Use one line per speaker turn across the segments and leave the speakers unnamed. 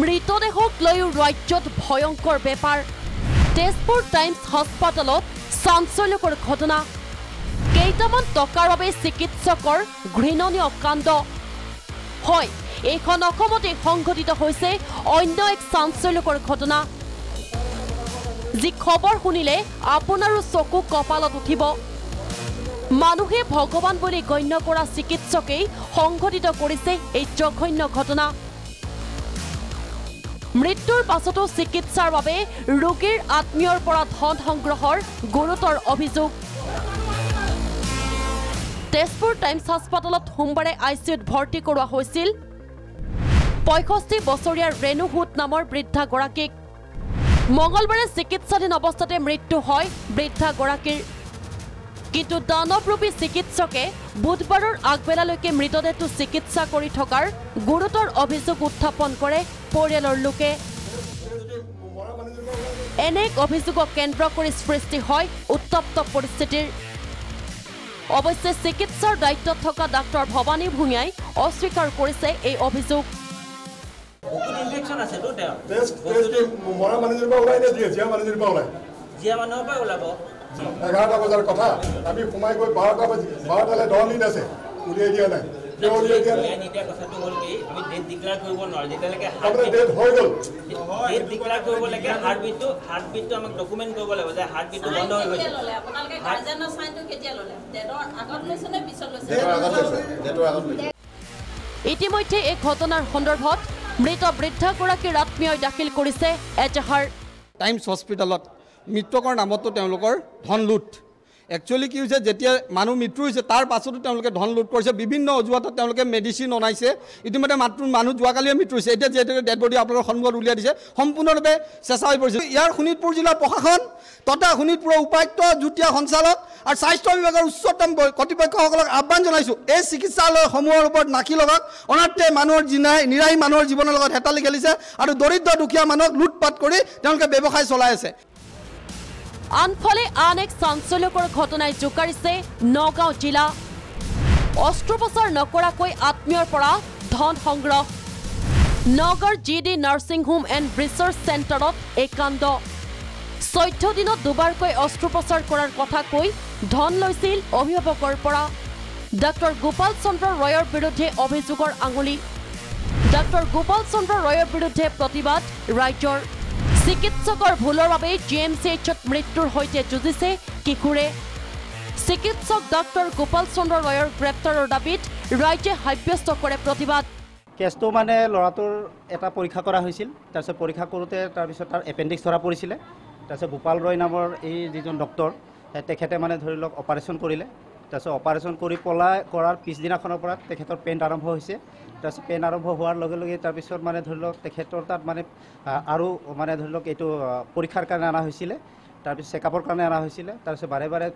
মৃতদেহক লৈ ৰাজ্যত ভয়ংকৰ বেপাৰ তেজপুৰ টাইমছ হাস্পাতালত চাঞ্চল্যকৰ ঘটনা কেইটামান টকাৰ বাবে চিকিৎসকৰ ঘৃণনীয় কাণ্ড হয় এইখন অসমতে সংঘটিত হৈছে অন্য এক চাঞ্চল্যকৰ ঘটনা যি খবৰ শুনিলে আপোনাৰো চকু কপালত উঠিব মানুহে ভগৱান বুলি গণ্য কৰা চিকিৎসকেই সংঘটিত কৰিছে এই জঘন্য ঘটনা মৃত্যুৰ পাছতো চিকিৎসাৰ বাবে ৰোগীৰ আত্মীয়ৰ পৰা ধন সংগ্ৰহৰ গুৰুতৰ অভিযোগ তেজপুৰ টাইমছ হাস্পাতালত সোমবাৰে আইচিইউত ভৰ্তি কৰোৱা হৈছিল 65 বছৰীয়া ৰেণু হুট নামৰ বৃদ্ধাগৰাকীক মঙ্গলবাৰে চিকিৎসাধীন অৱস্থাতে মৃত্যু হয় বৃদ্ধাগৰাকীৰ কিন্তু দানৱৰূপী চিকিৎসকে বুধবাৰৰ আগবেলালৈকে মৃতদেহটো চিকিৎসা কৰি থকাৰ গুৰুতৰ অভিযোগ উত্থাপন কৰে পৰিয়ালৰ লোকে এনে অভিযোগক কেন্দ্ৰ কৰি সৃষ্টি হয় উত্তপ্ত পৰিস্থিতিৰ অৱশ্যে চিকিৎসাৰ দায়িত্বত থকা ডাক্তৰ ভৱানী ভূঞাই অস্বীকাৰ কৰিছে এই অভিযোগ
ইনফেকশন আছে তো দেও
মৰা মানুহৰ পৰা ওলাই দিয়ে জিয়া মানুহৰ পৰা ওলাই
জিয়া মানুহৰ পৰা ওলাব
11টা বজাৰ কথা আমি সোমাই গৈ 12টালে 10 মিনিট আছে উলিয়াই দিয়া নাই উলিয়াই
দিয়া কথাটো হ'ল কি আমি ডেট ডিক্লেয়াৰ কৰিব নোৱাৰো যেতিয়ালৈকে
ডেট হৈ গ'ল
ডেট ডিক্লেয়াৰ কৰিব লাগে হাৰ্টবিটটো আমাক ডকুমেন্ট কৰিব লাগিব যে হাৰ্টবিটটো বন্ধ হৈ গৈছে
আপোনালোকে গাৰ্জেনৰ সাইনটো কেতিয়া ললে ডেটৰ আগত লৈছে নে পিছত লৈছে
ডেটৰ আগত লৈছে
ইতিমধ্যে এই ঘটনাৰ সন্দৰ্ভত মৃত বৃদ্ধাগৰাকীৰ আত্মীয়ই দাখিল কৰিছে এজাহাৰ
টাইমছ হস্পিটালত মৃতকৰ নামতো তেওঁলোকৰ ধন লুট একচুৱেলি কি হৈছে যেতিয়া মানুহ মৃত্যু হৈছে তাৰ পাছতো তেওঁলোকে ধন লুট কৰিছে বিভিন্ন অজুহাতত তেওঁলোকে মেডিচিন অনাইছে ইতিমধ্যে মাত্ৰ মানুহ যোৱাকালিয়ে মৃত্যু হৈছে এতিয়া যিহেতু ডেড বডি আপোনালোকৰ সন্মুখত উলিয়াই দিছে সম্পূৰ্ণৰূপে চেঁচা হৈ পৰিছে ইয়াৰ শোণিতপুৰ জিলাৰ প্ৰশাসন তথা শোণিতপুৰৰ উপায়ুক্ত যুটীয়া সঞ্চালক আৰু স্বাস্থ্য বিভাগৰ উচ্চতম কৰ্তৃপক্ষসকলক আহ্বান জনাইছোঁ এই চিকিৎসালয়সমূহৰ ওপৰত নাকি লগাওক অনাৰ্থে মানুহৰ নিৰাহী মানুহৰ জীৱনৰ লগত হেতালি খেলিছে আৰু দৰিদ্ৰ দুখীয়া মানুহক লুটপাট কৰি তেওঁলোকে ব্যৱসায় চলাই আছে
আনফালে আন এক চাঞ্চল্যকৰ ঘটনাই জোকাৰিছে নগাঁও জিলা অস্ত্ৰোপচাৰ নকৰাকৈ আত্মীয়ৰ পৰা ধন সংগ্ৰহ নগৰ GD nursing home and research চেণ্টাৰত এই কাণ্ড 14 দিনত দুবাৰকৈ অস্ত্ৰোপচাৰ কৰাৰ কথা কৈ ধন লৈছিল অভিভাৱকৰ পৰা ডাক্তৰ গোপাল চন্দ্ৰ ৰয়ৰ বিৰুদ্ধে অভিযোগৰ আঙুলি ডাক্তৰ গোপাল চন্দ্ৰ ৰয়ৰ বিৰুদ্ধে প্ৰতিবাদ ৰাজ্যৰ চিকিৎসকৰ ভুলৰ বাবে জিএমচিএইচত মৃত্যুৰ সৈতে যুঁজিছে কিশোৰে চিকিৎসক ডাক্তৰ গোপাল চন্দ্ৰ ৰয়ৰ গ্ৰেপ্তাৰৰ দাবীত ৰাজ্যে সাব্যস্ত কৰে প্ৰতিবাদ
কেছটো মানে ল'ৰাটোৰ এটা পৰীক্ষা কৰা হৈছিল তাৰপিছত পৰীক্ষা কৰোঁতে তাৰপিছত তাৰ এপেণ্ডিক্স ধৰা পৰিছিলে তাৰপিছত গোপাল ৰয় নামৰ এই যিজন ডক্টৰ তেখেতে মানে ধৰি লওক অপাৰেশ্যন কৰিলে তাৰপিছত অপাৰেশ্যন কৰি কৰাৰ পিছদিনাখনৰ পৰা তেখেতৰ পেইন আৰম্ভ হৈছে তাৰপিছত পেইন আৰম্ভ হোৱাৰ লগে লগে তাৰপিছত মানে ধৰি লওক তেখেতৰ তাত মানে আৰু মানে ধৰি লওক এইটো পৰীক্ষাৰ কাৰণে অনা হৈছিলে তাৰপিছত চেকআপৰ কাৰণে অনা হৈছিলে তাৰপিছত বাৰে বাৰে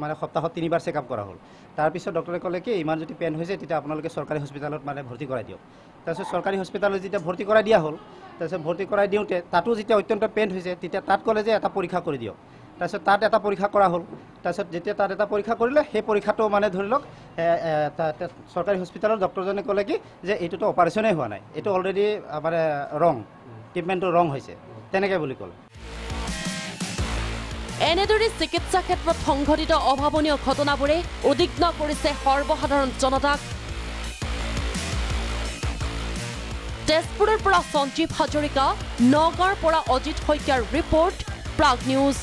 মানে সপ্তাহত 3বাৰ চেকআপ কৰা হ'ল তাৰপিছত ডক্টৰে ক'লে কি ইমান যদি পেইন হৈছে তেতিয়া আপোনালোকে চৰকাৰী হস্পিটেলত মানে ভৰ্তি কৰাই দিয়ক তাৰপিছত চৰকাৰী হস্পিটেলত যেতিয়া ভৰ্তি কৰাই দিয়া হ'ল তাৰপিছত ভৰ্তি কৰাই দিওঁতে তাতো যেতিয়া অত্যন্ত পেইন হৈছে তেতিয়া তাত ক'লে যে এটা পৰীক্ষা কৰি দিয়ক তাৰপিছত তাত এটা পৰীক্ষা কৰা হ'ল তাৰপিছত যেতিয়া তাত এটা পৰীক্ষা কৰিলে সেই পৰীক্ষাটো মানে ধৰি লওক চৰকাৰী হস্পিটেলৰ ডক্টৰজনে ক'লে কি যে এইটোতো অপাৰেশ্যনেই হোৱা নাই এইটো অলৰেডি মানে ৰং ট্ৰিটমেণ্টটো ৰং হৈছে তেনেকৈ বুলি ক'লে
এনেদৰে চিকিৎসা ক্ষেত্ৰত সংঘটিত অভাৱনীয় ঘটনাবোৰে উদ্বিগ্ন কৰিছে সৰ্বসাধাৰণ জনতাক তেজপুৰৰ পৰা সঞ্জীৱ হাজৰিকা নগাঁৱৰ পৰা অজিত শইকীয়াৰ ৰিপৰ্ট প্ৰাগ নিউজ